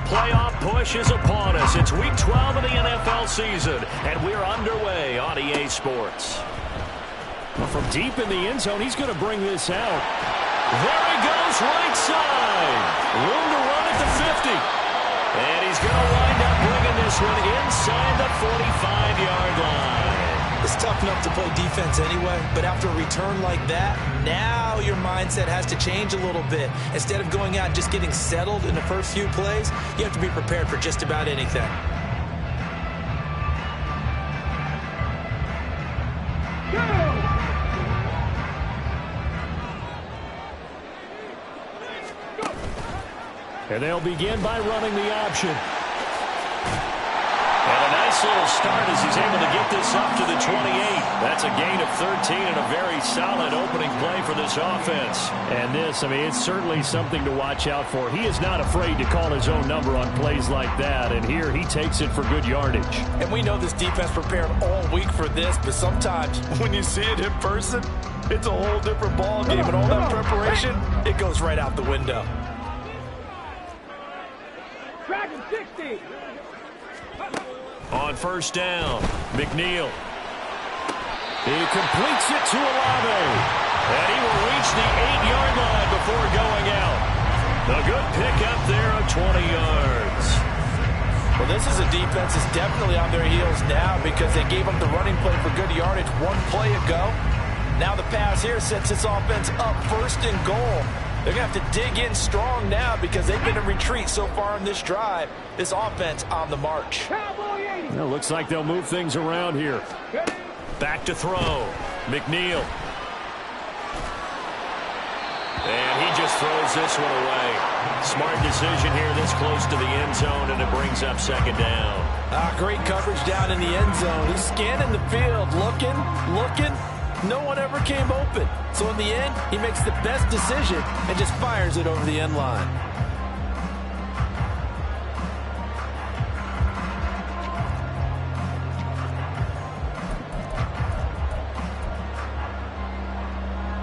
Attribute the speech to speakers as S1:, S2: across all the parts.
S1: playoff push is upon us. It's Week 12 of the NFL season, and we're underway on EA Sports. From deep in the end zone, he's going to bring this out. There he goes, right side. Room to run at the 50. And he's going to wind up bringing this one inside the 45-yard line.
S2: It's tough enough to play defense anyway, but after a return like that, now your mindset has to change a little bit. Instead of going out and just getting settled in the first few plays, you have to be prepared for just about anything.
S1: And they'll begin by running the option. And a nice little start as he's able to get this up to the 28. That's a gain of 13 and a very solid opening play for this offense. And this, I mean, it's certainly something to watch out for. He is not afraid to call his own number on plays like that. And here he takes it for good yardage.
S2: And we know this defense prepared all week for this, but sometimes when you see it in person, it's a whole different ball game. And all that preparation, it goes right out the window.
S1: On first down, McNeil. He completes it to Olave. And he will reach the 8-yard line before going out. A good pickup there of 20 yards.
S2: Well, this is a defense that's definitely on their heels now because they gave them the running play for good yardage one play ago. Now the pass here sets this offense up first and goal. They're going to have to dig in strong now because they've been in retreat so far in this drive. This offense on the march.
S1: Well, looks like they'll move things around here. Back to throw. McNeil. And he just throws this one away. Smart decision here this close to the end zone, and it brings up second down.
S2: Great coverage down in the end zone. He's scanning the field, looking. No one ever came open. So in the end, he makes the best decision and just fires it over the end line.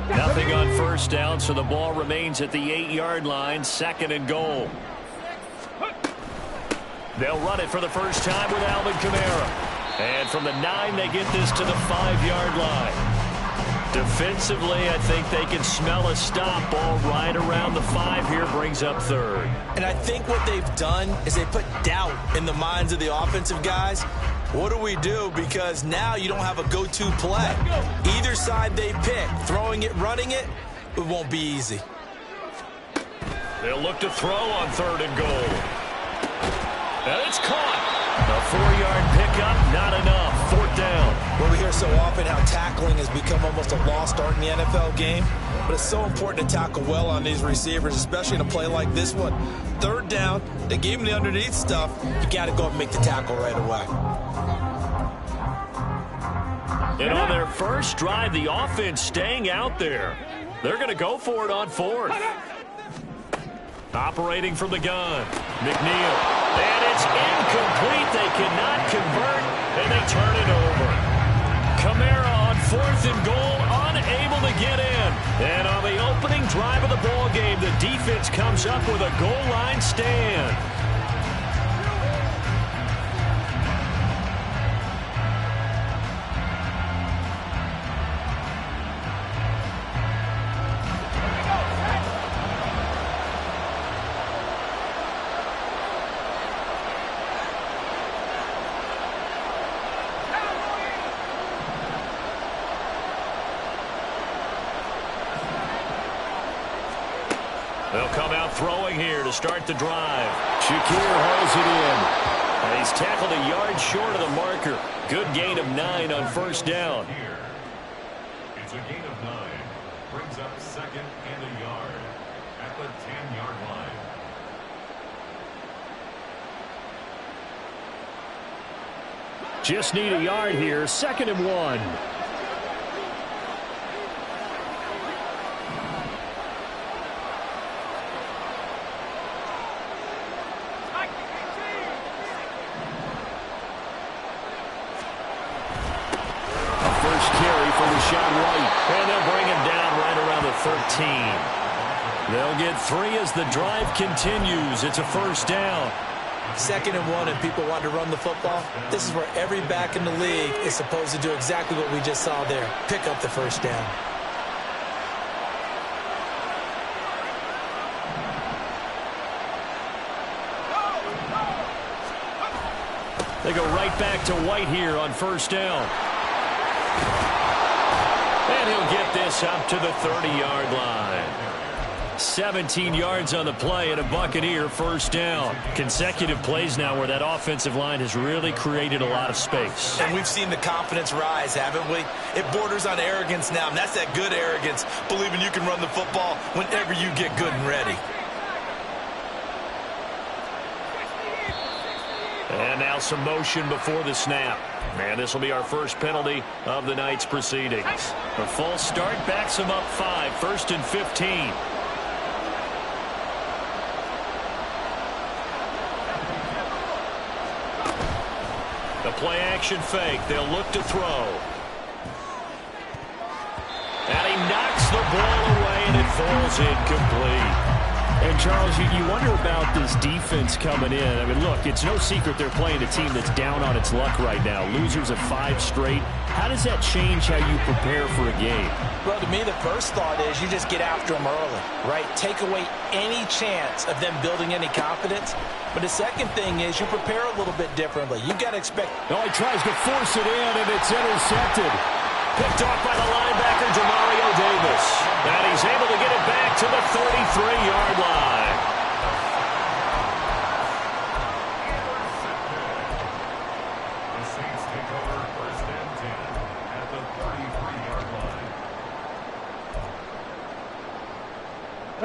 S1: Nothing on first down, so the ball remains at the 8-yard line, second and goal. They'll run it for the first time with Alvin Kamara. And from the 9, they get this to the 5-yard line. Defensively, I think they can smell a stop. Ball right around the 5 here, brings up third.
S2: And I think what they've done is they put doubt in the minds of the offensive guys. What do we do? Because now you don't have a go-to play. Either side they pick, throwing it, running it, it won't be easy.
S1: They'll look to throw on third and goal. And it's caught. A 4-yard pickup, not enough. Fourth down.
S2: Well, we hear so often how tackling has become almost a lost art in the NFL game. But it's so important to tackle well on these receivers, especially in a play like this one. Third down, they gave him the underneath stuff. You got to go and make the tackle right away.
S1: And on their first drive, the offense staying out there. They're going to go for it on fourth. Operating from the gun, McNeil. And it's incomplete. They cannot convert, and they turn it over. Kamara on fourth and goal, unable to get in. And on the opening drive of the ball game, the defense comes up with a goal line stand. They'll come out throwing here to start the drive. Shakir hauls it in. And he's tackled a yard short of the marker. Good gain of 9 on first down.
S3: It's a gain of 9. Brings up second and a yard at the 10-yard line.
S1: Just need a yard here. Second and 1. And they'll bring him down right around the 13. They'll get 3 as the drive continues. It's a first down.
S2: 2nd and 1 and people want to run the football, this is where every back in the league is supposed to do exactly what we just saw there. Pick up the first down.
S1: They go right back to White here on 1st down. And he'll get this up to the 30-yard line. 17 yards on the play and a Buccaneer 1st down. Consecutive plays now where that offensive line has really created a lot of space.
S2: And we've seen the confidence rise, haven't we? It borders on arrogance now, and that's that good arrogance, believing you can run the football whenever you get good and ready.
S1: And now some motion before the snap. And this will be our first penalty of the night's proceedings. A false start backs him up 5, 1st and 15. The play action fake. They'll look to throw. And he knocks the ball away and it falls incomplete. And, Charles, you wonder about this defense coming in. I mean, look, it's no secret they're playing a team that's down on its luck right now. Losers of 5 straight. How does that change how you prepare for a game?
S2: Well, to me, the first thought is you just get after them early, right? Take away any chance of them building any confidence. But the second thing is you prepare a little bit differently. You've got to expect...
S1: Oh, he tries to force it in, and it's intercepted. Picked off by the linebacker, Demario Davis. And he's able to get it back to the 33-yard line.
S3: The Saints take over 1st and 10 at the 33-yard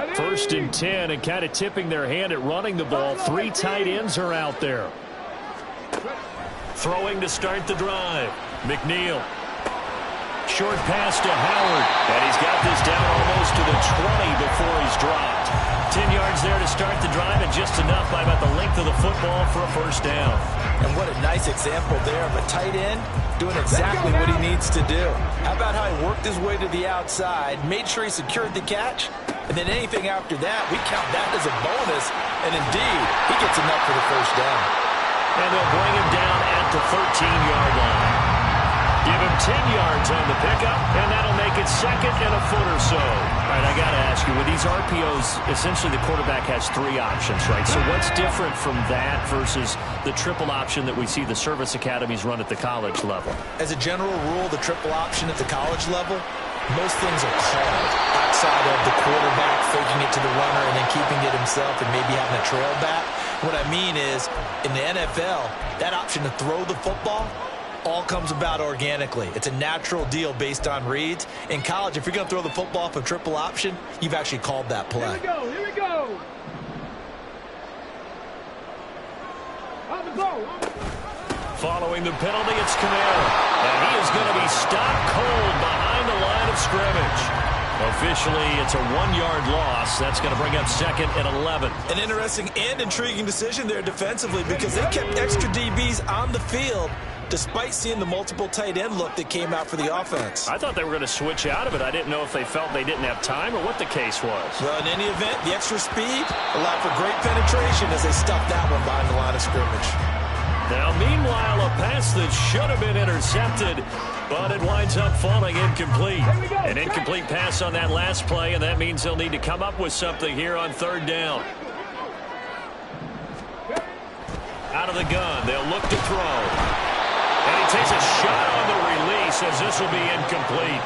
S3: line.
S1: 1st and 10, and kind of tipping their hand at running the ball. 3 tight ends are out there. Throwing to start the drive. McNeil. Short pass to Howard, and he's got this down almost to the 20 before he's dropped. 10 yards there to start the drive, and just enough by about the length of the football for a 1st down.
S2: And what a nice example there of a tight end doing exactly what he needs to do. How about how he worked his way to the outside, made sure he secured the catch, and then anything after that, we count that as a bonus, and indeed, he gets enough for the 1st down.
S1: And they'll bring him down at the 13-yard line. Give him 10 yards on the pickup, and that'll make it 2nd and a foot or so. All right, I got to ask you, with these RPOs, essentially the quarterback has 3 options, right? So what's different from that versus the triple option that we see the service academies run at the college level?
S2: As a general rule, the triple option at the college level, most things are called outside of the quarterback faking it to the runner and then keeping it himself and maybe having a trail back. What I mean is, in the NFL, that option to throw the football all comes about organically. It's a natural deal based on reads. In college, if you're going to throw the football off a triple option, you've actually called that play.
S4: Here we go, here we go. On the go.
S1: Following the penalty, it's Kamara. And he is going to be stopped cold behind the line of scrimmage. Officially, it's a 1-yard loss. That's going to bring up 2nd and 11.
S2: An interesting and intriguing decision there defensively because they kept extra DBs on the field despite seeing the multiple tight end look that came out for the offense.
S1: I thought they were going to switch out of it. I didn't know if they felt they didn't have time or what the case was.
S2: Well, in any event, the extra speed allowed for great penetration as they stuffed that one behind the line of scrimmage.
S1: Now, meanwhile, a pass that should have been intercepted, but it winds up falling incomplete. An incomplete pass on that last play, and that means they'll need to come up with something here on 3rd down. Out of the gun, they'll look to throw. And he takes a shot on the release as this will be incomplete.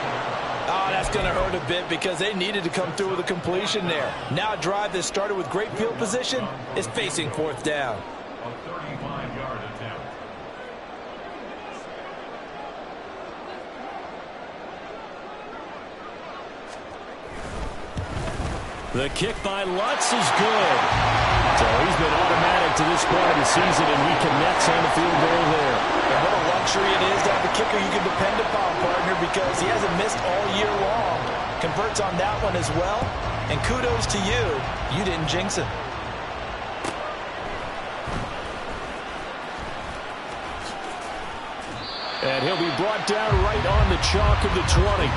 S2: Oh, that's going to hurt a bit because they needed to come through with a completion there. Now a drive that started with great field position is facing 4th down.
S3: A 35-yard attempt.
S1: The kick by Lutz is good. So he's been automatic to this point of the season, and he connects on the field goal there.
S2: And what a luxury it is to have a kicker you can depend upon, partner, because he hasn't missed all year long. Converts on that one as well. And kudos to you. You didn't jinx him.
S1: And he'll be brought down right on the chalk of the 20.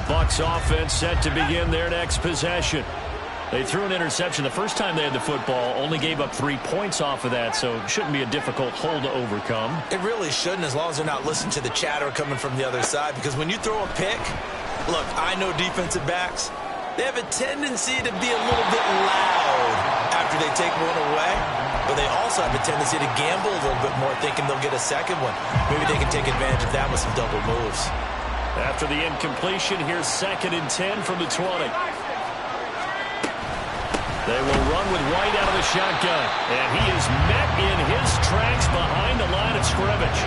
S1: Bucs offense set to begin their next possession. They threw an interception the first time they had the football, only gave up 3 points off of that, so it shouldn't be a difficult hole to overcome.
S2: It really shouldn't, as long as they're not listening to the chatter coming from the other side, because when you throw a pick, look, I know defensive backs, they have a tendency to be a little bit loud after they take one away, but they also have a tendency to gamble a little bit more, thinking they'll get a second one. Maybe they can take advantage of that with some double moves.
S1: After the incompletion, here's 2nd and 10 from the 20. They will run with White out of the shotgun, and he is met in his tracks behind the line of scrimmage.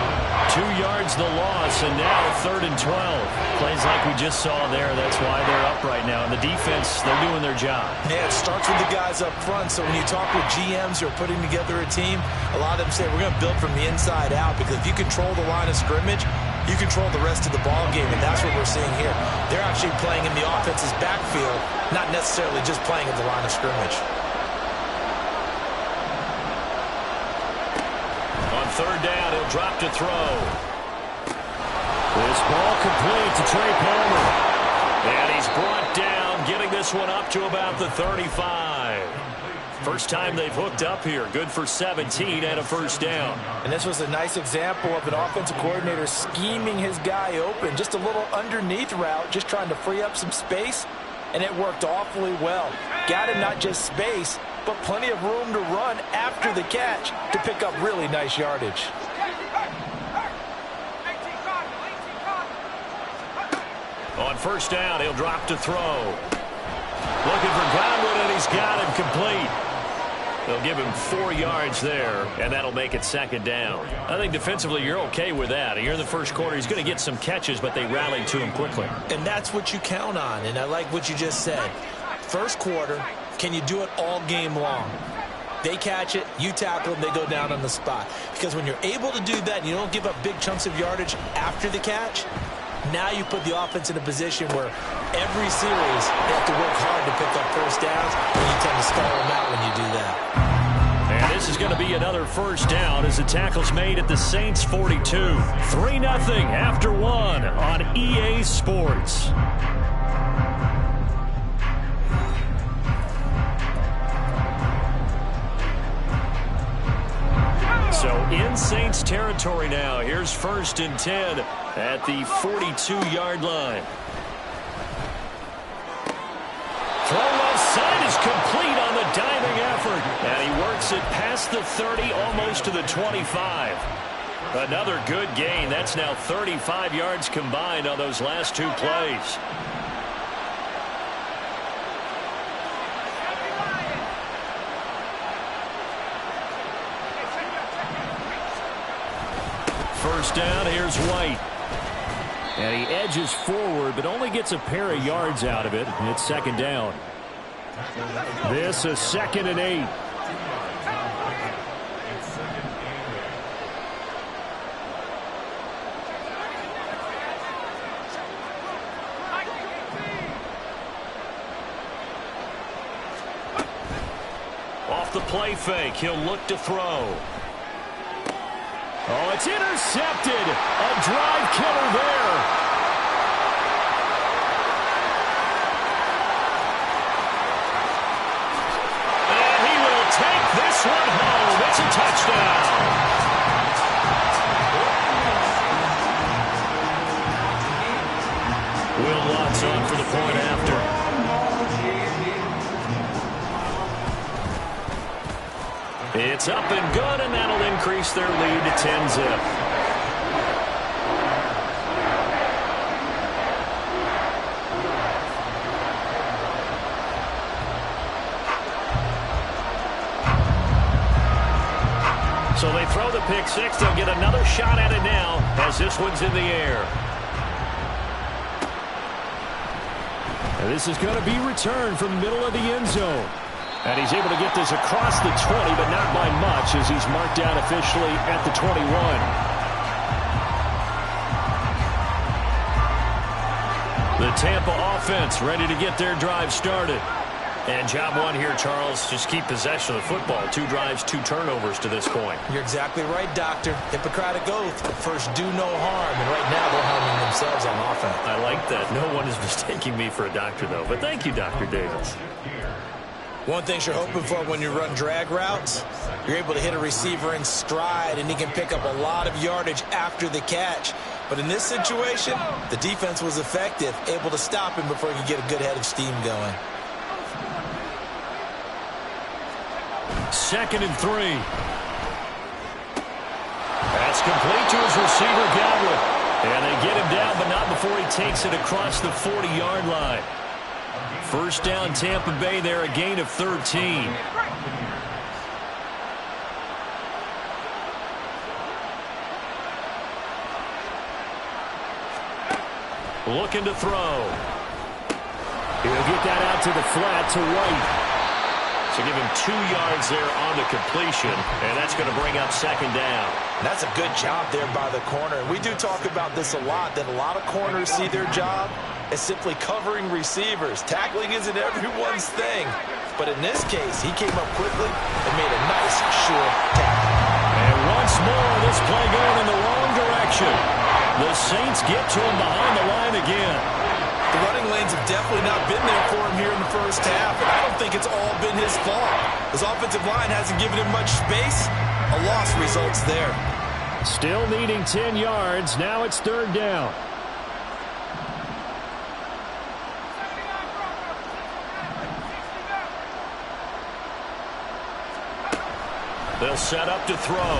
S1: 2 yards the loss, and now 3rd and 12. Plays like we just saw there. That's why they're up right now. And the defense, they're doing their job.
S2: Yeah, it starts with the guys up front. So when you talk with GMs who are putting together a team, a lot of them say we're going to build from the inside out, because if you control the line of scrimmage, you control the rest of the ball game, and that's what we're seeing here. They're actually playing in the offense's backfield, not necessarily just playing at the line of scrimmage.
S1: On 3rd down, he'll drop to throw. This ball complete to Trey Palmer. And he's brought down, getting this one up to about the 35. First time they've hooked up here. Good for 17 and a first down.
S2: And this was a nice example of an offensive coordinator scheming his guy open. Just a little underneath route, just trying to free up some space, and it worked awfully well. Got him not just space, but plenty of room to run after the catch to pick up really nice yardage.
S1: On 1st down, he'll drop to throw. Looking for Godwin, and he's got him complete. They'll give him 4 yards there, and that'll make it 2nd down. I think defensively you're okay with that. Here in the first quarter, he's going to get some catches, but they rallied to him quickly.
S2: And that's what you count on, and I like what you just said. First quarter, can you do it all game long? They catch it, you tackle them, they go down on the spot. Because when you're able to do that and you don't give up big chunks of yardage after the catch, now you put the offense in a position where every series they have to work hard to pick up first downs, and you tend to stall them out when you do that.
S1: And this is going to be another first down as the tackle's made at the Saints 42. 3-0 after 1 on EA Sports. So in Saints territory now. Here's 1st and 10 at the 42-yard line. Throw left side is complete on the diving effort. And he works it past the 30, almost to the 25. Another good gain. That's now 35 yards combined on those last 2 plays. First down, here's White. And he edges forward, but only gets a pair of yards out of it. It's 2nd down. This is 2nd and 8. Off the play fake, he'll look to throw. Oh, it's intercepted. A drive killer there. And he will take this one home. It's a touchdown. Will Lutz on for the point after. It's up and good, and that'll increase their lead to 10-zip. So they throw the pick six. They'll get another shot at it now as this one's in the air. And this is going to be returned from the middle of the end zone. And he's able to get this across the 20, but not by much as he's marked down officially at the 21. The Tampa offense ready to get their drive started. And job one here, Charles, just keep possession of the football. 2 drives, 2 turnovers to this point.
S2: You're exactly right, Doctor. Hippocratic oath. First, do no harm. And right now, they're harming themselves on offense.
S1: I like that. No one is mistaking me for a doctor, though. But thank you, Dr. Davis.
S2: One thing you're hoping for when you run drag routes, you're able to hit a receiver in stride, and he can pick up a lot of yardage after the catch. But in this situation, the defense was effective, able to stop him before he could get a good head of steam going.
S1: 2nd and 3. That's complete to his receiver, Godwin. And they get him down, but not before he takes it across the 40-yard line. First down, Tampa Bay there, a gain of 13. Looking to throw. He'll get that out to the flat to White. So give him 2 yards there on the completion, and that's going to bring up 2nd down.
S2: That's a good job there by the corner. We do talk about this a lot, that a lot of corners see their job as simply covering receivers. Tackling isn't everyone's thing. But in this case, he came up quickly and made a nice, sure tackle.
S1: And once more, this play going in the wrong direction. The Saints get to him behind the line again.
S2: The running lanes have definitely not been there for him here in the first half, and I don't think it's all been his fault. His offensive line hasn't given him much space. A loss results there.
S1: Still needing 10 yards. Now it's 3rd down. They'll set up to throw.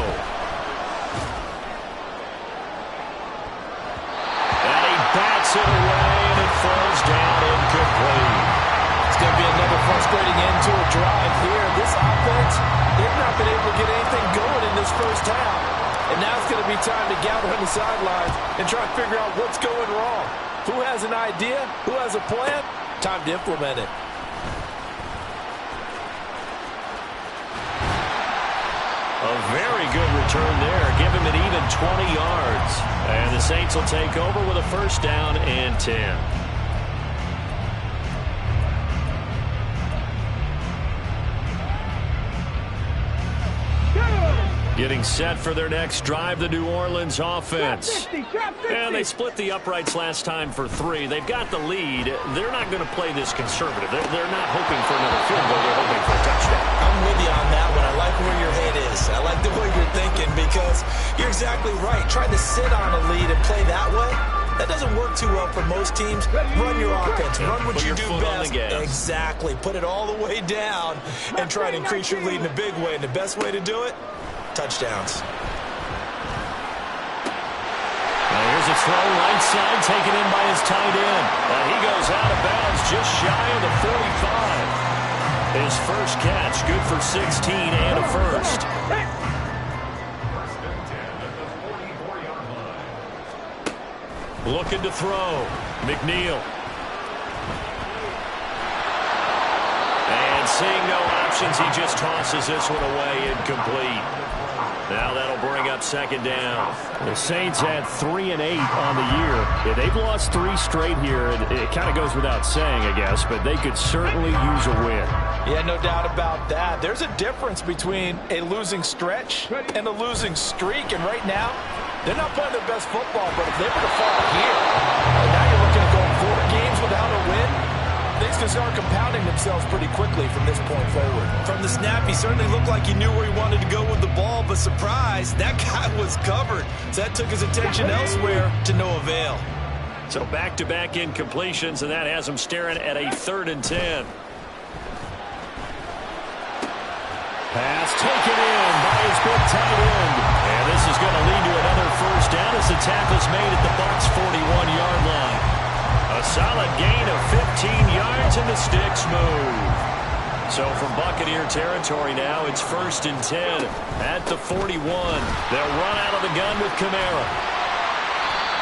S1: And he bats it away, and it falls down incomplete.
S2: It's going to be another frustrating end to a drive here. This offense, they've not been able to get anything going in this first half. And now it's going to be time to gather on the sidelines and try to figure out what's going wrong. Who has an idea? Who has a plan? Time to implement it.
S1: A very good return there. Give him an even 20 yards. And the Saints will take over with a 1st down and 10. Getting set for their next drive, the New Orleans offense. And they split the uprights last time for 3. They've got the lead. They're not going to play this conservative. They're not hoping for another field goal. They're hoping for a touchdown.
S2: I'm with you on that one. I like where your head is. I like the way you're thinking because you're exactly right. Trying to sit on a lead and play that way, that doesn't work too well for most teams. Run your offense. Run what you do best. Exactly. Put it all the way down and try to increase your lead in a big way. And the best way to do it, touchdowns.
S1: Here's a throw right side, taken in by his tight end. He goes out of bounds just shy of the 45. His first catch, good for 16 and a 1st. Looking to throw. McNeil. And seeing no options, he just tosses this one away, incomplete. Now that'll bring up 2nd down. The Saints had 3 and 8 on the year. Yeah, they've lost 3 straight here. It kind of goes without saying, I guess, but they could certainly use a win.
S2: Yeah, no doubt about that. There's a difference between a losing stretch and a losing streak, and right now, they're not playing their best football, but if they were to fall here, and now you're looking at going 4 games without a win, things can start compounding themselves pretty quickly from this point forward. From the snap, he certainly looked like he knew where he wanted to go with the ball, but surprise, that guy was covered. So that took his attention elsewhere to no avail.
S1: So back-to-back incompletions, and that has him staring at a 3rd and 10. Pass taken in by his big tight end. And this is going to lead to another 1st down as the tackle's made at the Bucs' 41-yard line. A solid gain of 15 yards, and the sticks move. So from Buccaneer territory now, it's 1st and 10 at the 41. They'll run out of the gun with Kamara.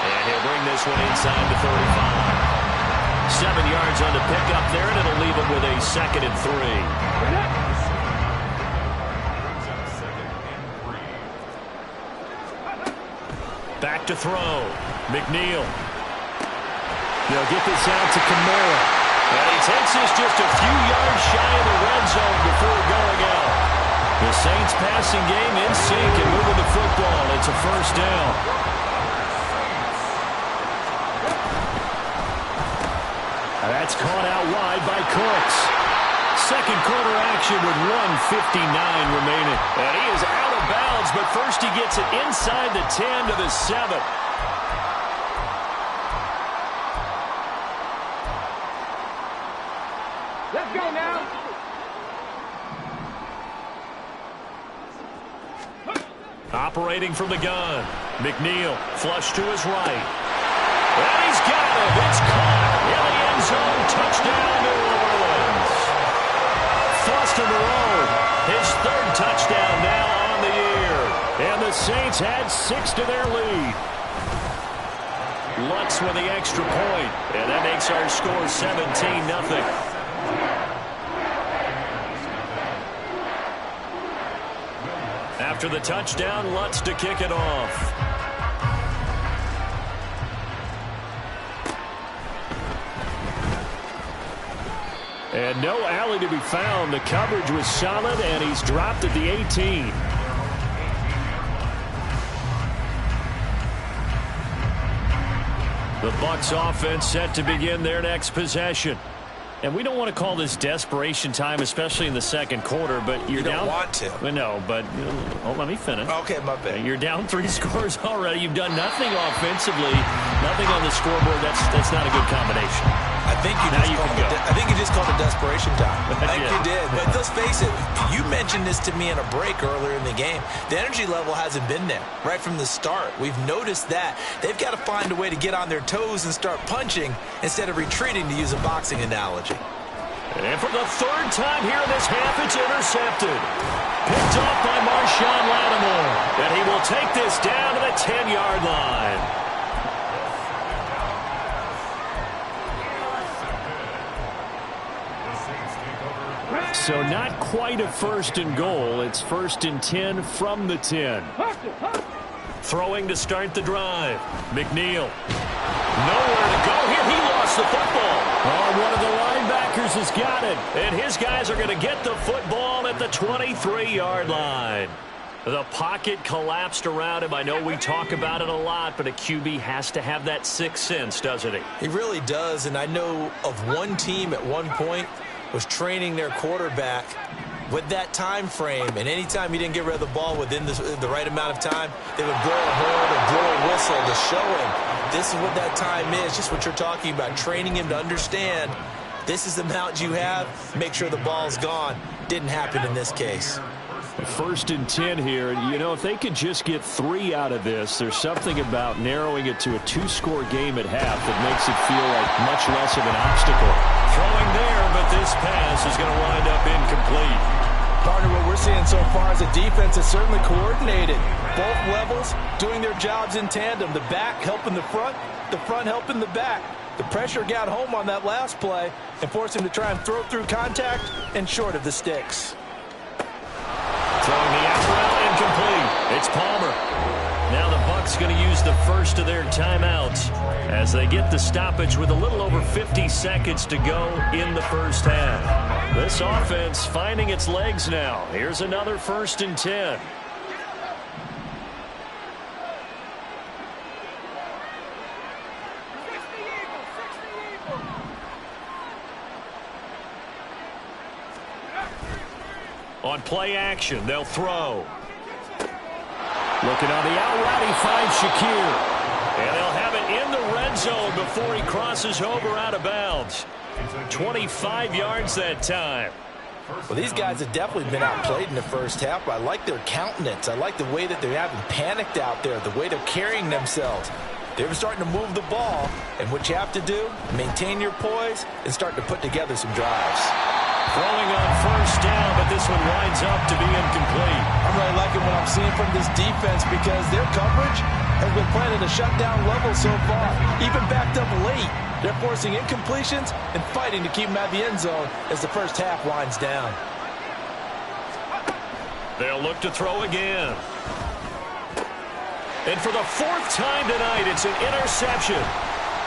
S1: And he'll bring this one inside the 35. 7 yards on the pickup there, and it'll leave him with a 2nd and 3. Back to throw. McNeil. They'll get this out to Kamara. And he takes this just a few yards shy of the red zone before going out. The Saints passing game in sync and moving the football. It's a first down. That's caught out wide by Cooks. Second quarter action with 1:59 remaining. And he is out of bounds, but first he gets it inside the 10 to the 7.
S4: Let's go now.
S1: Operating from the gun. McNeil flush to his right. And he's got it. It's caught in the end zone. Touchdown, New Orleans. First in the row. His third touchdown now on the year. And the Saints add 6 to their lead. Lutz with the extra point. And that makes our score 17-0. After the touchdown, Lutz to kick it off. And no alley to be found. The coverage was solid, and he's dropped at the 18. The Bucs offense set to begin their next possession. And we don't want to call this desperation time, especially in the second quarter, but you're down.
S2: You don't want to.
S1: No, but let me finish.
S2: Okay, my bad.
S1: You're down 3 scores already. You've done nothing offensively, nothing on the scoreboard. That's not a good combination.
S2: I think you just called it desperation time. I think you did. But let's face it, you mentioned this to me in a break earlier in the game. The energy level hasn't been there right from the start. We've noticed that. They've got to find a way to get on their toes and start punching instead of retreating, to use a boxing analogy.
S1: And for the third time here in this half, it's intercepted. Picked off by Marshawn Lattimore. And he will take this down to the 10-yard line. So not quite a first and goal. It's first and 10 from the 10. Throwing to start the drive. McNeil. Nowhere to go here. He lost the football. Oh, one of the linebackers has got it. And his guys are going to get the football at the 23-yard line. The pocket collapsed around him. I know we talk about it a lot, but a QB has to have that sixth sense, doesn't he?
S2: He really does, and I know of one team at one point was training their quarterback with that time frame, and anytime he didn't get rid of the ball within the right amount of time, they would blow a horn or blow a whistle to show him this is what that time is, just what you're talking about, training him to understand this is the amount you have, make sure the ball's gone. Didn't happen in this case.
S1: First and 10 here. You know, if they could just get 3 out of this, there's something about narrowing it to a 2-score game at half that makes it feel like much less of an obstacle. Throwing there, but this pass is going to wind up incomplete.
S2: Partner, what we're seeing so far is a defense is certainly coordinated. Both levels doing their jobs in tandem. The back helping the front helping the back. The pressure got home on that last play and forced him to try and throw through contact and short of the sticks.
S1: Throwing the out route, incomplete. It's Palmer. Now the Bucs going to use the first of their timeouts as they get the stoppage with a little over 50 seconds to go in the first half. This offense finding its legs now. Here's another first and 10. On play action, they'll throw. Looking on the out route, he finds Shakir. And they'll have it in the red zone before he crosses over out of bounds. 25 yards that time.
S2: Well, these guys have definitely been outplayed in the first half, but I like their countenance. I like the way that they haven't panicked out there, the way they're carrying themselves. They were starting to move the ball, and what you have to do, maintain your poise and start to put together some drives.
S1: Throwing on first down, but this one winds up to be incomplete.
S2: I'm really liking what I'm seeing from this defense because their coverage has been playing at a shutdown level so far. Even backed up late, they're forcing incompletions and fighting to keep them out of the end zone as the first half winds down.
S1: They'll look to throw again. And for the 4th time tonight, it's an interception.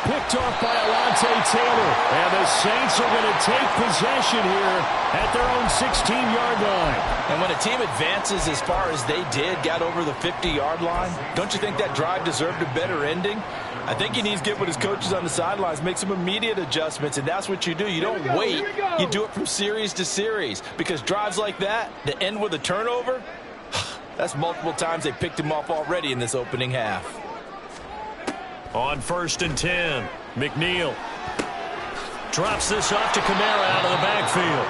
S1: picked off by Alontae Taylor. And the Saints are going to take possession here at their own 16-yard line.
S2: And when a team advances as far as they did, got over the 50-yard line, don't you think that drive deserved a better ending? I think he needs to get with his coaches on the sidelines, make some immediate adjustments, and that's what you do. You don't wait. You do it from series to series, because drives like that end with a turnover, that's multiple times they picked him off already in this opening half.
S1: On 1st and 10, McNeil drops this off to Kamara out of the backfield.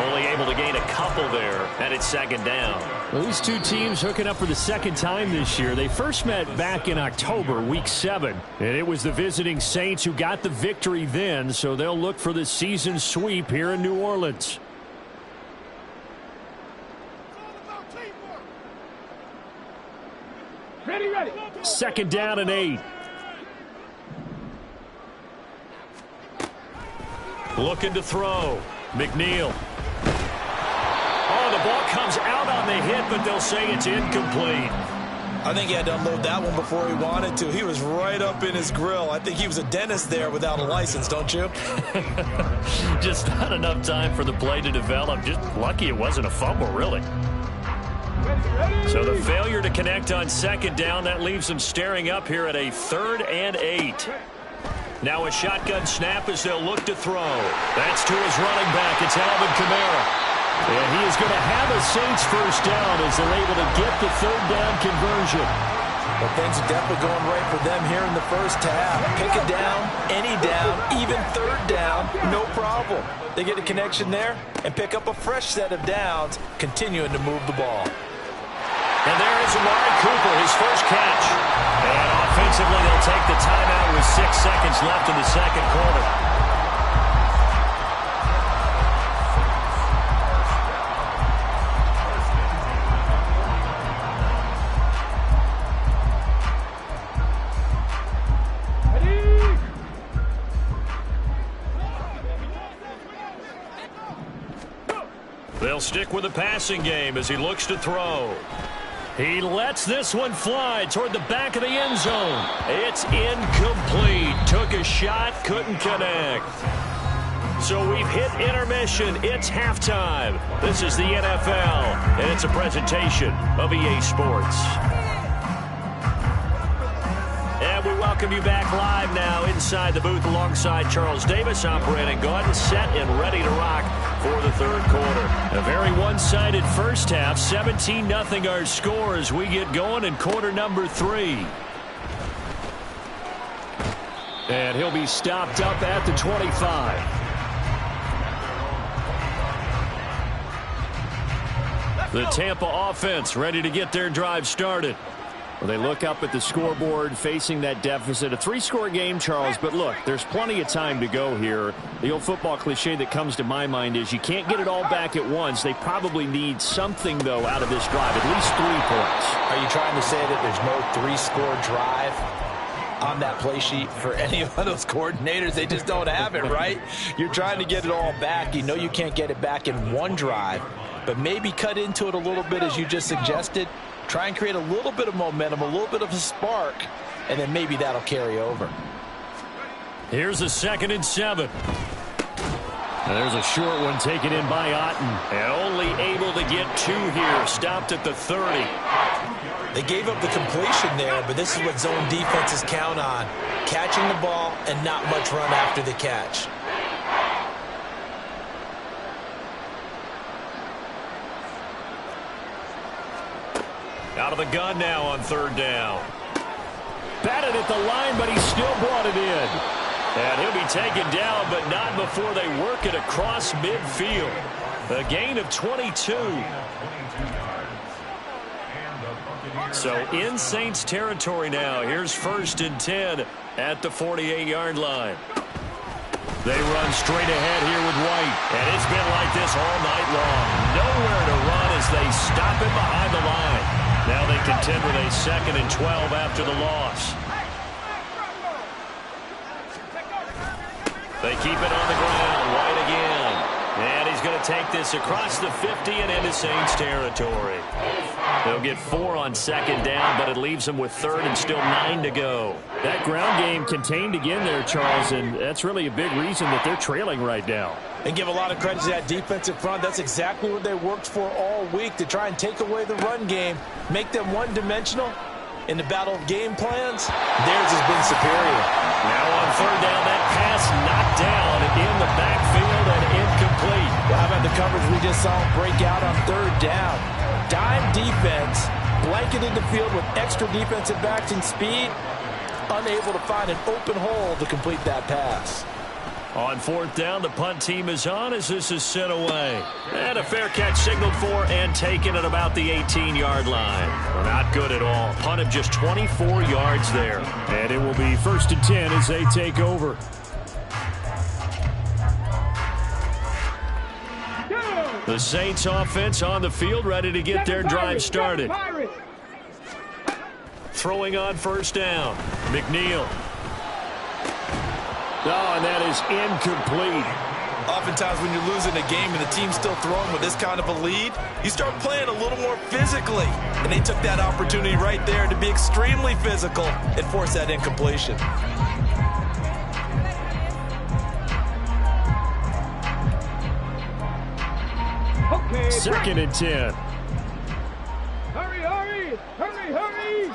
S1: Only able to gain a couple there, and it's 2nd down. Well, these two teams hooking up for the 2nd time this year. They first met back in October, Week 7, and it was the visiting Saints who got the victory then, so they'll look for the season sweep here in New Orleans.
S4: Ready.
S1: 2nd down and 8. Looking to throw. McNeil. Oh, the ball comes out on the hit, but they'll say it's incomplete.
S2: I think he had to unload that one before he wanted to. He was right up in his grill. I think he was a dentist there without a license, don't you?
S1: Just not enough time for the play to develop. Just lucky it wasn't a fumble, really. So the failure to connect on 2nd down, that leaves them staring up here at a 3rd and 8. Now a shotgun snap as they'll look to throw. That's to his running back. It's Alvin Kamara. And he is going to have a Saints 1st down as they're able to get the 3rd down conversion.
S2: Well, things are definitely going right for them here in the 1st half. Pick a down, any down, even 3rd down, no problem. They get a connection there and pick up a fresh set of downs, continuing to move the ball.
S1: And there is Amari Cooper, his first catch. And offensively, they'll take the timeout with 6 seconds left in the 2nd quarter. They'll stick with the passing game as he looks to throw. He lets this one fly toward the back of the end zone. It's incomplete. Took a shot, couldn't connect. So we've hit intermission. It's halftime. This is the NFL, and it's a presentation of EA Sports. And we welcome you back live now inside the booth alongside Charles Davis. I'm Brandon Gaudin, set and ready to rock for the 3rd quarter. A very one-sided first half, 17-0 our score as we get going in quarter number 3. And he'll be stopped up at the 25. The Tampa offense ready to get their drive started. Well, they look up at the scoreboard facing that deficit. A 3-score game, Charles, but look, there's plenty of time to go here. The old football cliche that comes to my mind is you can't get it all back at once. They probably need something, though, out of this drive, at least 3 points.
S2: Are you trying to say that there's no 3-score drive on that play sheet for any of those coordinators? They just don't have it, right? You're trying to get it all back. You know you can't get it back in one drive, but maybe cut into it a little bit as you just suggested. Try and create a little bit of momentum, a little bit of a spark, and then maybe that'll carry over.
S1: Here's a 2nd and 7. And there's a short one taken in by Otten. And only able to get 2 here. Stopped at the 30.
S2: They gave up the completion there, but this is what zone defenses count on. Catching the ball and not much run after the catch.
S1: Out of the gun now on 3rd down. Batted at the line, but he still brought it in. And he'll be taken down, but not before they work it across midfield. A gain of 22. So in Saints territory now. Here's 1st and 10 at the 48-yard line. They run straight ahead here with White. And it's been like this all night long. Nowhere to run as they stop it behind the line. Now they contend with a 2nd and 12 after the loss. They keep it on the ground. White again. And he's going to take this across the 50 and into Saints territory. They'll get 4 on second down, but it leaves them with third and still 9 to go.
S5: That ground game contained again there, Charles, and that's really a big reason that they're trailing right now.
S2: And give a lot of credit to that defensive front. That's exactly what they worked for all week, to try and take away the run game, make them one-dimensional. In the battle of game plans, theirs has been superior.
S1: Now on third down, that pass knocked down in the backfield and incomplete.
S2: Well, how about the coverage we just saw him break out on third down? Dime defense, blanketed the field with extra defensive backs and speed, unable to find an open hole to complete that pass.
S1: On fourth down, the punt team is on as this is sent away. And a fair catch signaled for and taken at about the 18-yard line. Not good at all. Punt of just 24 yards there.
S5: And it will be 1st and 10 as they take over.
S1: The Saints offense on the field, ready to get their drive started. Throwing on first down. McNeil.
S5: Oh, and that is incomplete.
S2: Oftentimes when you're losing a game and the team's still throwing with this kind of a lead, you start playing a little more physically. And they took that opportunity right there to be extremely physical and force that incompletion.
S4: Okay,
S5: 2nd and 10.
S4: Hurry, hurry, hurry, hurry.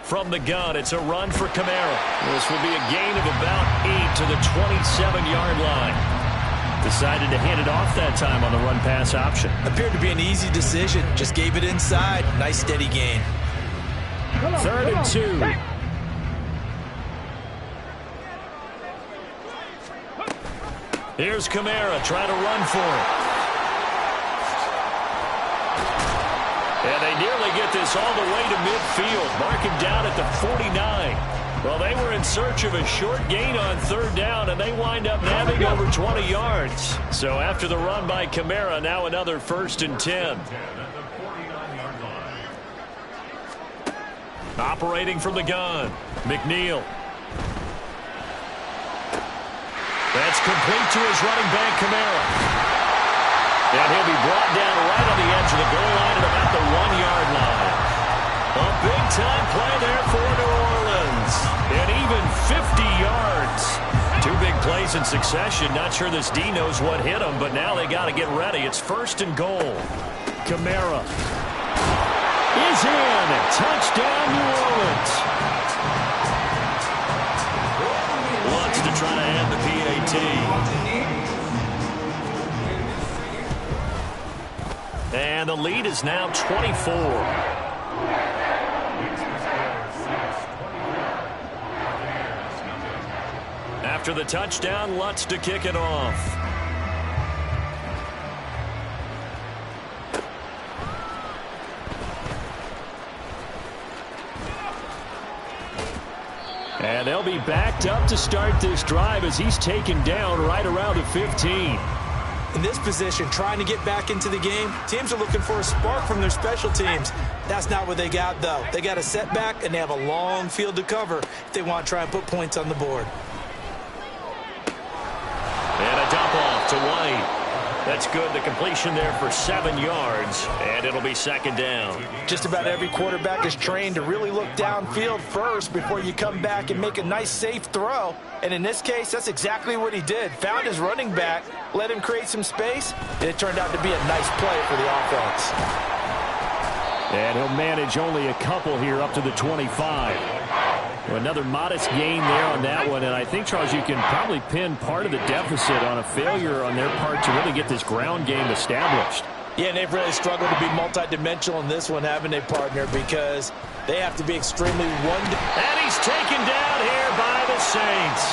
S1: From the gun, it's a run for Kamara. This will be a gain of about 8 to the 27-yard line. Decided to hand it off that time on the run-pass option.
S2: Appeared to be an easy decision. Just gave it inside. Nice steady gain.
S5: 3rd and 2.
S1: Here's Kamara trying to run for it. And they nearly get this all the way to midfield. Mark him down at the 49. Well, they were in search of a short gain on third down, and they wind up nabbing over 20 yards. So after the run by Kamara, now another 1st and 10. Operating from the gun, McNeil. That's complete to his running back, Kamara. And he'll be brought down right on the edge of the goal line at about the 1-yard line. A big-time play there for New Orleans. And even 50 yards. 2 big plays in succession. Not sure this D knows what hit him, but now they got to get ready. It's 1st and goal. Kamara is in. Touchdown, New Orleans. Wants to try to add the PAT. And the lead is now 24. After the touchdown, Lutz to kick it off. And they'll be backed up to start this drive as he's taken down right around the 15.
S2: In this position, trying to get back into the game, teams are looking for a spark from their special teams. That's not what they got, though. They got a setback, and they have a long field to cover if they want to try and put points on the board.
S1: And a dump off to White. That's good. The completion there for 7 yards, and it'll be 2nd down.
S2: Just about every quarterback is trained to really look downfield first before you come back and make a nice, safe throw. And in this case, that's exactly what he did. Found his running back, let him create some space, and it turned out to be a nice play for the offense.
S5: And he'll manage only a couple here up to the 25. Well, another modest gain there on that one, and I think, Charles, you can probably pin part of the deficit on a failure on their part to really get this ground game established.
S2: Yeah, and they've really struggled to be multidimensional in this one, haven't they, partner, because they have to be extremely
S1: And he's taken down here by the Saints.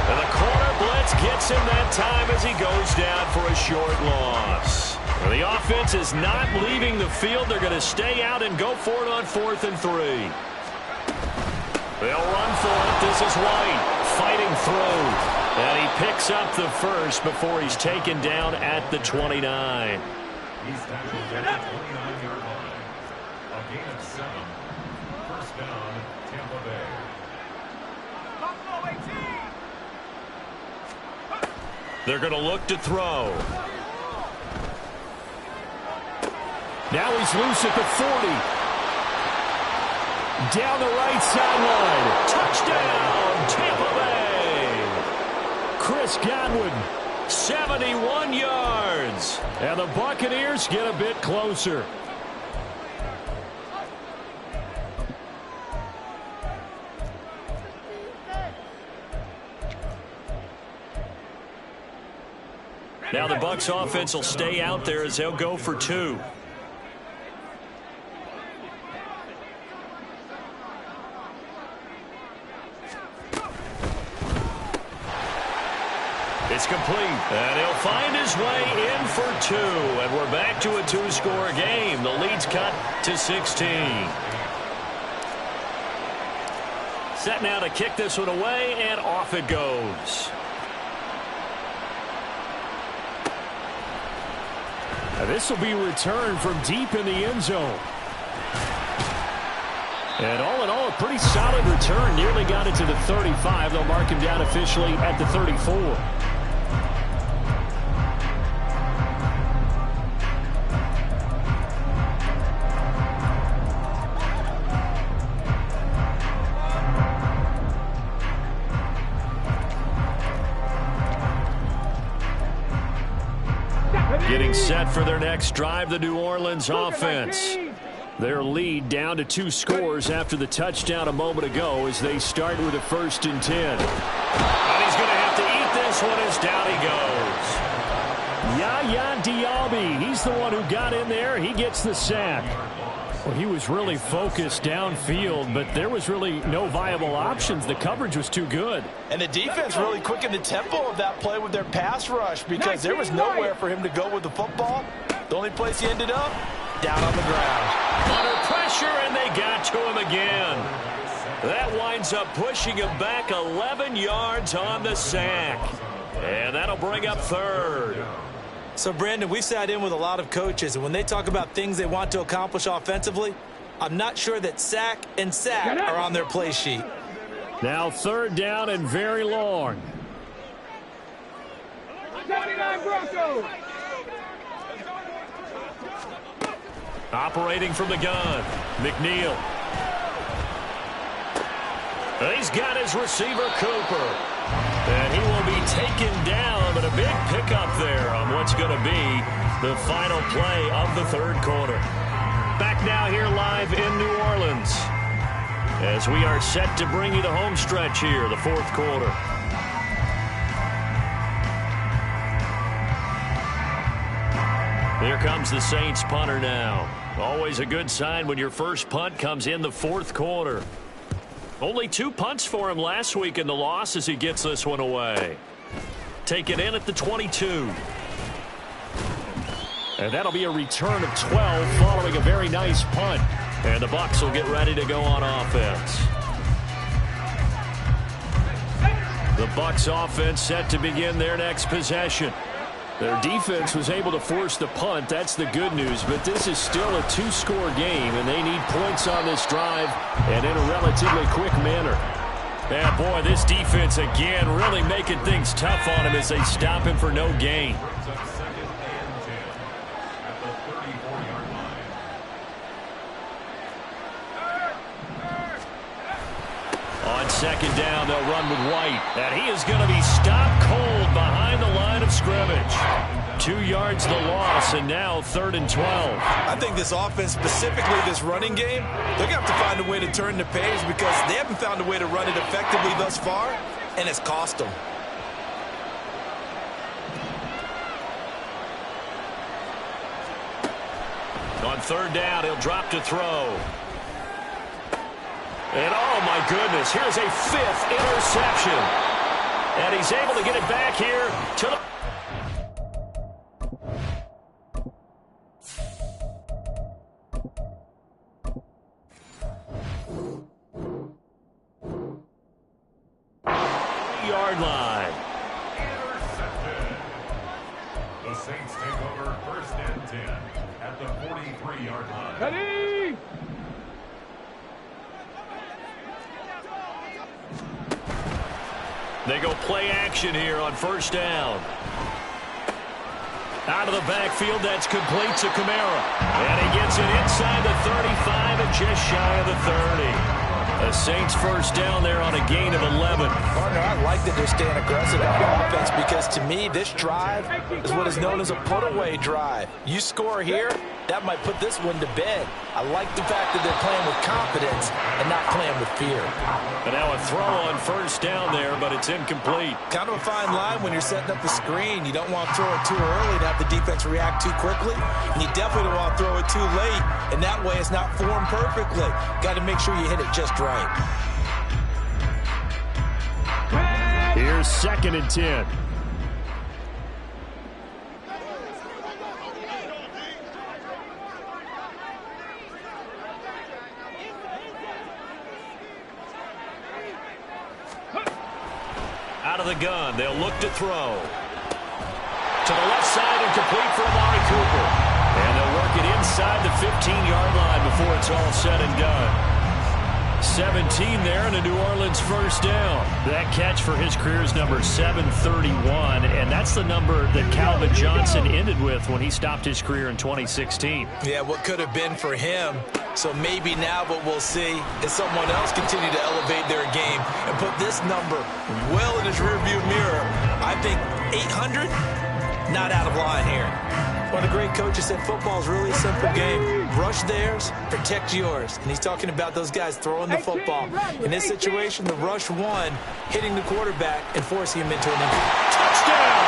S1: And the corner blitz gets him that time as he goes down for a short loss. Well, the offense is not leaving the field. They're going to stay out and go for it on 4th and 3. They'll run for it. This is White fighting through. And he picks up the first before he's taken down at the 29.
S3: He's tackled at the 29-yard line. A gain of 7. First down, Tampa Bay.
S1: They're going to look to throw.
S5: Now he's loose at the 40. Down the right sideline. Touchdown, Tampa Bay. Chris Godwin.
S1: 71 yards.
S5: And the Buccaneers get a bit closer.
S1: Now the Bucs offense will stay out there as they'll go for 2. It's complete, and he'll find his way in for 2, and we're back to a 2-score game. The lead's cut to 16. Set now to kick this one away, and off it goes.
S5: Now this will be returned from deep in the end zone. And all in all, a pretty solid return. Nearly got it to the 35. They'll mark him down officially at the 34. Getting set for their next drive, the New Orleans offense. Their lead down to 2 scores after the touchdown a moment ago as they start with a 1st and 10.
S1: And he's going to have to eat this one as down he goes.
S5: Yaya Diaby, he's the one who got in there. He gets the sack. Well, he was really focused downfield, but there was really no viable options. The coverage was too good.
S2: And the defense really quickened the tempo of that play with their pass rush because there was nowhere for him to go with the football. The only place he ended up, down on the ground.
S1: Under pressure, and they got to him again. That winds up pushing him back 11 yards on the sack. And that'll bring up 3rd.
S2: So, Brandon, we sat in with a lot of coaches, and when they talk about things they want to accomplish offensively, I'm not sure that sack and sack are on their play sheet.
S5: Now 3rd down and very long.
S4: 79 Broncos.
S1: Operating from the gun, McNeil. He's got his receiver, Cooper. And he will be taken down, but a big pickup there on what's going to be the final play of the 3rd quarter. Back now here live in New Orleans as we are set to bring you the home stretch here, the 4th quarter. Here comes the Saints punter now. Always a good sign when your first punt comes in the 4th quarter. Only 2 punts for him last week in the loss as he gets this one away. Take it in at the 22. And that'll be a return of 12 following a very nice punt. And the Bucs will get ready to go on offense. The Bucs offense set to begin their next possession. Their defense was able to force the punt. That's the good news. But this is still a 2-score game, and they need points on this drive and in a relatively quick manner. Yeah, boy, this defense again really making things tough on him as they stop him for no gain. On 2nd down, they'll run with White. And he is going to be stopped cold behind the line of scrimmage. 2 yards the loss, and now 3rd and 12.
S2: I think this offense, specifically this running game, they're going to have to find a way to turn the page because they haven't found a way to run it effectively thus far, and it's cost them.
S1: On 3rd down, he'll drop to throw. And, oh, my goodness, here's a 5th interception. And he's able to get it back here to the... yard line.
S3: Intercepted. The Saints take over 1st and 10 at the 43-yard line.
S4: Ready?
S1: They go play action here on 1st down. Out of the backfield, that's complete to Kamara. And he gets it inside the 35 and just shy of the 30. The Saints first down there on a gain of 11.
S2: Partner, I like that they're staying aggressive on offense because to me, this drive is what is known as a put-away drive. You score here, that might put this one to bed. I like the fact that they're playing with confidence and not playing with fear.
S1: And now a throw on first down there, but it's incomplete.
S2: Kind of a fine line when you're setting up the screen. You don't want to throw it too early to have the defense react too quickly. And you definitely don't want to throw it too late, and that way it's not formed perfectly. Got to make sure you hit it just right.
S5: Here's 2nd and 10.
S1: Out of the gun, they'll look to throw. To the left side and complete for Amari Cooper. And they'll work it inside the 15-yard line before it's all said and done. 17 there and a New Orleans first down.
S5: That catch for his career is number 731, and that's the number that Calvin Johnson ended with when he stopped his career in 2016.
S2: Yeah, what could have been for him. So maybe now what we'll see is someone else continue to elevate their game and put this number well in his rearview mirror. I think 800, not out of line here. One of the great coaches said football is really a simple game. Rush theirs, protect yours. And he's talking about those guys throwing the football. In this situation, the rush one, hitting the quarterback and forcing him into an injury.
S1: Touchdown!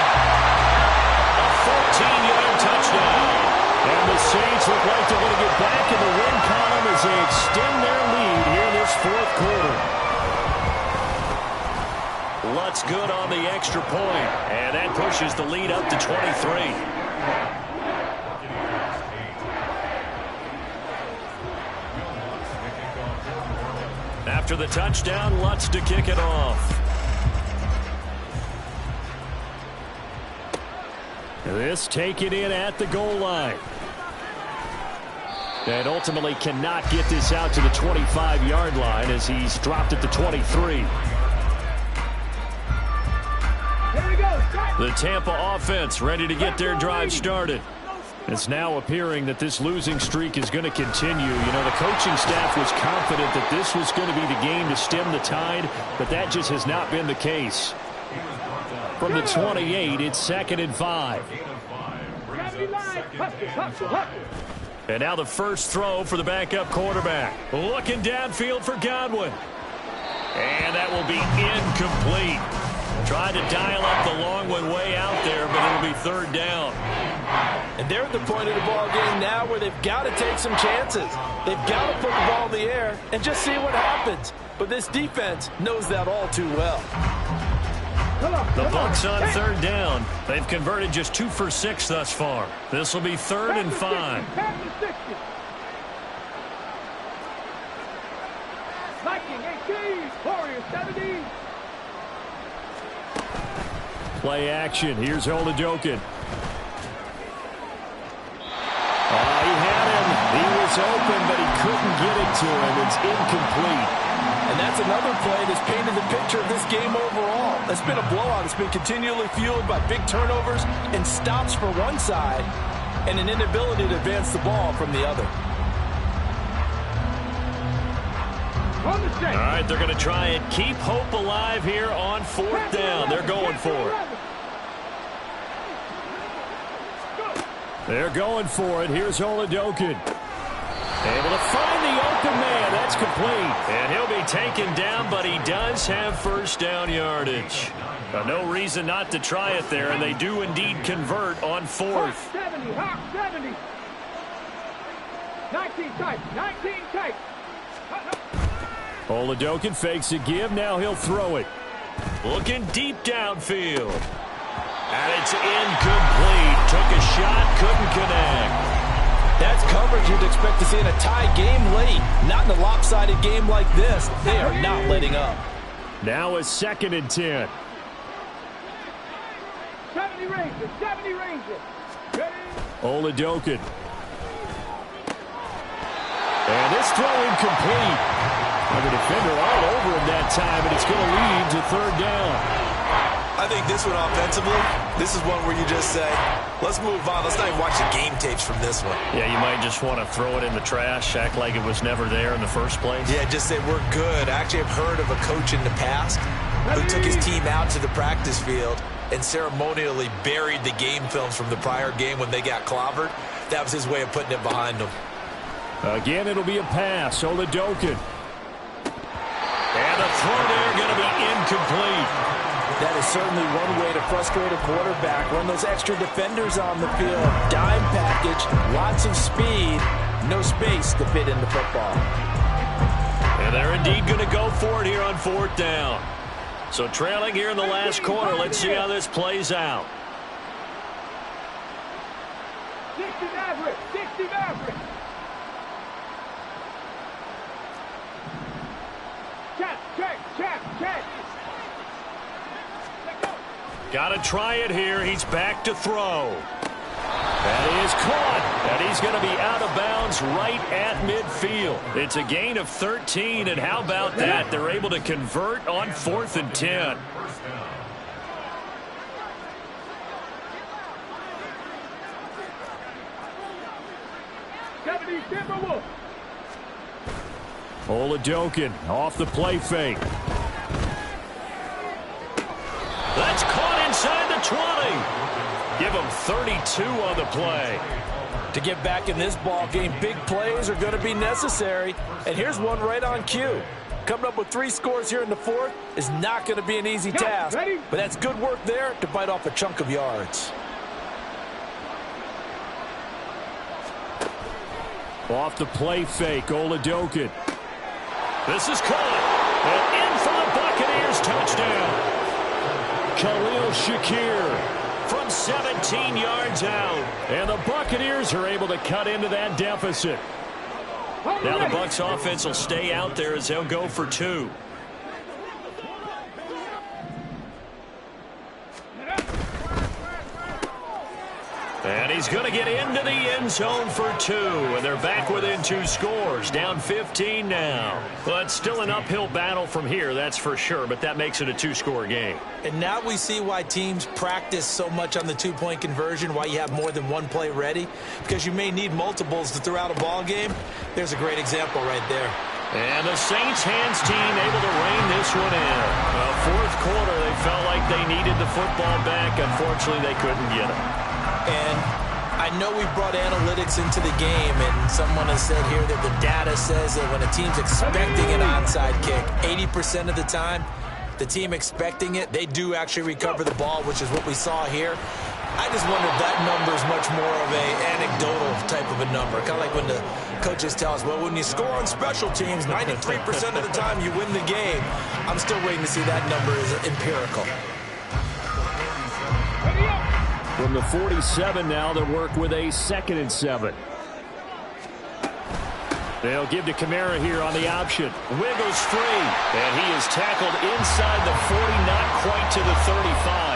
S1: A 14-yard touchdown. And the Saints look like they're going to get back in the win column as they extend their lead here in this fourth quarter. Lutz good on the extra point. And that pushes the lead up to 23. After the touchdown, Lutz to kick it off.
S5: This taken in at the goal line. And ultimately cannot get this out to the 25-yard line as he's dropped at the 23. The Tampa offense ready to get their drive started. It's now appearing that this losing streak is going to continue. You know, the coaching staff was confident that this was going to be the game to stem the tide, but that just has not been the case. From the 28, it's 2nd and 5. And now the first throw for the backup quarterback. Looking downfield for Godwin. And that will be incomplete. Tried to dial up the long one way out there, but it'll be 3rd down.
S2: And they're at the point of the ball game now where they've got to take some chances. They've got to put the ball in the air and just see what happens. But this defense knows that all too well.
S1: The Bucs on 3rd down. They've converted just 2 for 6 thus far. This will be 3rd and 5.
S5: Play action. Here's Olajokin. He had him. He was open, but he couldn't get it to him. It's incomplete.
S2: And that's another play that's painted the picture of this game overall. It's been a blowout. It's been continually fueled by big turnovers and stops for one side and an inability to advance the ball from the other.
S1: All right, they're going to try and keep hope alive here on 4th down. They're going for it.
S5: They're going for it. Here's Olajokin.
S1: Able to find the open man. That's complete. And he'll be taken down, but he does have first down yardage. No reason not to try it there, and they do indeed convert on 4th.
S4: 70, Hawk 70. 19 tight, 19 tight.
S5: Olajokin fakes a give. Now he'll throw it.
S1: Looking deep downfield. And it's incomplete. Took a shot, couldn't connect.
S2: That's coverage you'd expect to see in a tie game late. Not in a lopsided game like this. They are not letting up.
S5: Now a 2nd and 10.
S4: 70 Rangers, 70 Rangers. Ready?
S5: Olajokin. And this throw incomplete. And the defender all over him that time, and it's going to lead to 3rd down.
S2: I think this one offensively, this is one where you just say, let's move on. Let's not even watch the game tapes from this one.
S5: Yeah, you might just want to throw it in the trash, act like it was never there in the first place.
S2: Yeah, just say we're good. I actually have heard of a coach in the past who took his team out to the practice field and ceremonially buried the game films from the prior game when they got clobbered. That was his way of putting it behind them.
S5: Again, it'll be a pass. Oladokin. And the throw there going to be incomplete.
S2: That is certainly one way to frustrate a quarterback. Run those extra defenders on the field. Dime package, lots of speed, no space to fit in the football.
S5: And they're indeed going to go for it here on 4th down. So trailing here in the last quarter. Let's see how this plays out.
S4: 60 Maverick, 60 Maverick. Check.
S5: Got to try it here. He's back to throw. That is caught. And he's going to be out of bounds right at midfield. It's a gain of 13, and how about that? They're able to convert on 4th and 10. Oladokin off the play fake. That's caught inside the 20. Give him 32 on the play.
S2: To get back in this ball game, big plays are going to be necessary. And here's one right on cue. Coming up with 3 scores here in the 4th is not going to be an easy task. But that's good work there to bite off a chunk of yards.
S5: Off the play fake, Oladokin. This is caught. And in for the Buccaneers touchdown. Khalil Shakir from 17 yards out. And the Buccaneers are able to cut into that deficit. Now the Bucs offense will stay out there as they'll go for 2. And he's going to get into the end zone for 2. And they're back within 2 scores. Down 15 now. Well, it's still an uphill battle from here, that's for sure. But that makes it a 2-score game.
S2: And now we see why teams practice so much on the 2-point conversion, why you have more than one play ready. Because you may need multiples to throw out a ball game. There's a great example right there.
S5: And the Saints hands team able to rein this one in. 4th quarter, they felt like they needed the football back. Unfortunately, they couldn't get it.
S2: And I know we've brought analytics into the game, and someone has said here that the data says that when a team's expecting an onside kick, 80% of the time, the team expecting it, they do actually recover the ball, which is what we saw here. I just wonder if that number is much more of a anecdotal type of a number. Kind of like when the coaches tell us, well, when you score on special teams, 93% of the time you win the game. I'm still waiting to see that number is empirical.
S5: From the 47 now, they'll work with a 2nd and 7. They'll give to Kamara here on the option. Wiggles free. And he is tackled inside the 40, not quite to the 35.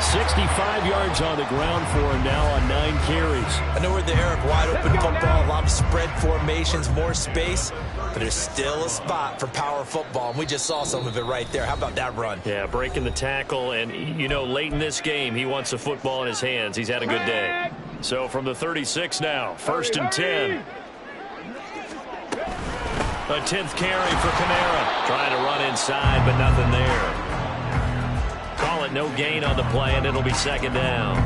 S5: 65 yards on the ground for him now on 9 carries.
S2: I know we're in the era of wide-open football, a lot of spread formations, more space, but there's still a spot for power football, and we just saw some of it right there. How about that run?
S5: Yeah, breaking the tackle, and, you know, late in this game, he wants the football in his hands. He's had a good day. So from the 36 now, 1st and 10. A 10th carry for Kamara. Trying to run inside, but nothing there. Call it no gain on the play, and it'll be 2nd down.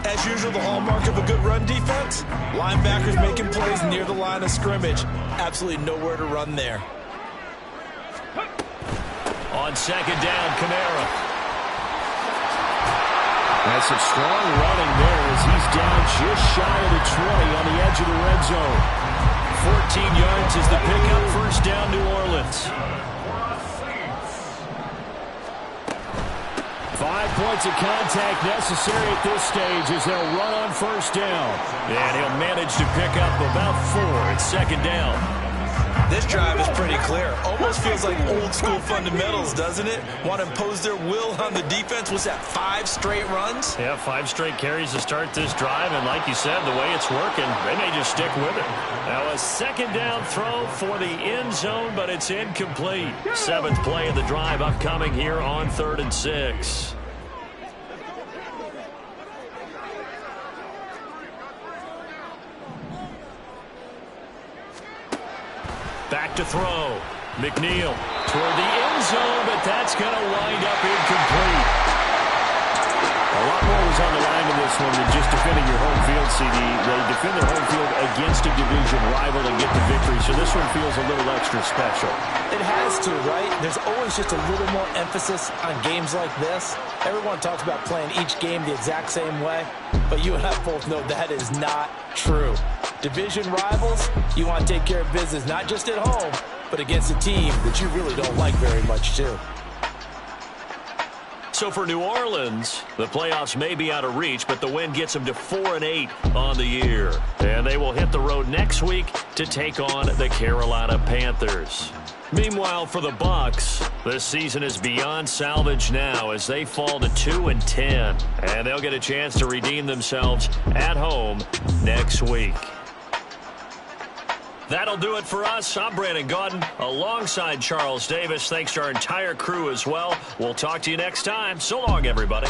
S2: As usual, the hallmark of a good run defense, linebackers making plays near the line of scrimmage. Absolutely nowhere to run there.
S5: On 2nd down, Kamara. That's some strong running there as he's down just shy of the 20 on the edge of the red zone. 14 yards is the pickup, 1st down, New Orleans. 5 points of contact necessary at this stage as they'll run on 1st down. And he'll manage to pick up about 4 at 2nd down.
S2: This drive is pretty clear. Almost feels like old school fundamentals, doesn't it? Want to impose their will on the defense. Was that 5 straight runs?
S5: Yeah, 5 straight carries to start this drive. And like you said, the way it's working, they may just stick with it. Now a 2nd down throw for the end zone, but it's incomplete. 7th play of the drive upcoming here on 3rd and 6.
S1: Back to throw. McNeil toward the end zone, but that's going to wind up incomplete. A lot more was on the line in this one than just defending your home field, CD. They defend their home field against a division rival and get the victory, so this one feels a little extra special.
S2: It has to, right? There's always just a little more emphasis on games like this. Everyone talks about playing each game the exact same way, but you and I both know that is not true. Division rivals, you want to take care of business not just at home, but against a team that you really don't like very much, too.
S1: So for New Orleans, the playoffs may be out of reach, but the win gets them to 4-8 on the year. And they will hit the road next week to take on the Carolina Panthers. Meanwhile, for the Bucs, this season is beyond salvage now as they fall to 2-10. And they'll get a chance to redeem themselves at home next week. That'll do it for us. I'm Brandon Gaudin alongside Charles Davis. Thanks to our entire crew as well. We'll talk to you next time. So long, everybody.